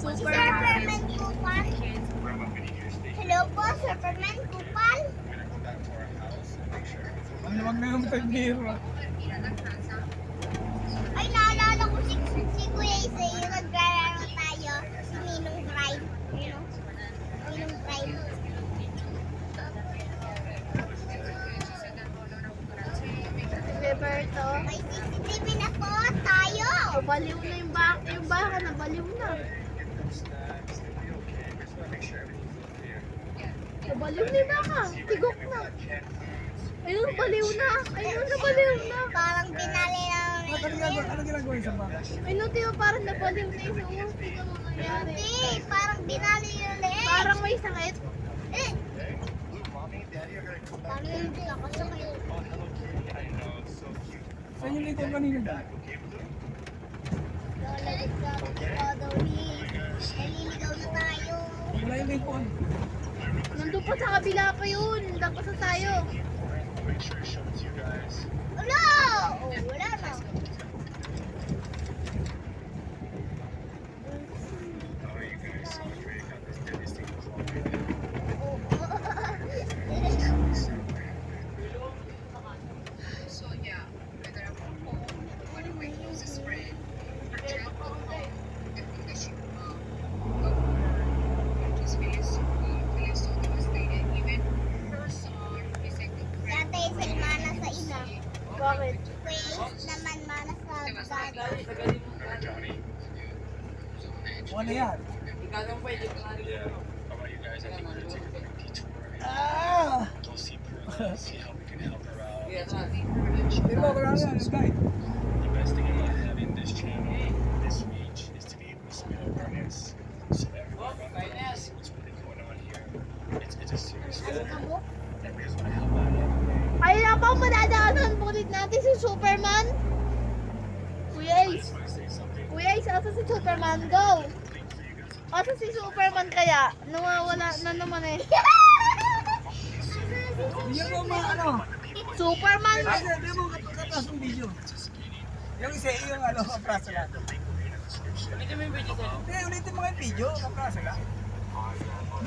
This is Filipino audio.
Superman Kupal. Hello po, Superman Kupal. Wag na yung pagbiro. Ay, naalala ko si Kuya Isa, yung naglalaro tayo. Si Ninong Drive. Ninong Drive. Roberto. May CCTV na po tayo. Baliw na yung baka na, baliw na. Baliw na yung baka. Tigok na. Ayun, baliw na. Ayun, nabaliw na. Parang binali lang Ano ginagawa yung sa baka? Ayun, tiyo, parang nabaliw na yung ulo. Tingnan mo nangyari. Hindi, parang binali yung leeg. Parang may sakit. Eh! Parang hindi ako sakit. Saan yung likod kanina ba? Lola, naliligaw na tayo. Wala yung likod. Nandun pa sa kabila pa yun. Dapat sa tayo. Wala! Oh, wala na. Dati sa imana sa ina. Bakit? Waze naman mana sa dati. Wala yan. Yeah. How about you guys? I think we're gonna take a quick detour. Ah! Go see Pearl, see how we can help her out. Di ba, wala yan. Guys. The best thing about having this channel, this reach, is to be able to spread awareness so everyone knows what's really going on here. It's a serious thing. And we just want to help out everyone. Ay, na pa madadaanan ulit natin si Superman. Kuya I Ace. just want to say something. Kuya Ace, asa si Superman? Go! Asa si Superman kaya? Nawawala na naman eh. Hindi mo ano. Superman! Kasi hindi mo kapras yung video. Yung isa yung ano, kapras lang. Ulitin mo yung video. Hindi, ulitin mo yung video, kapras lang.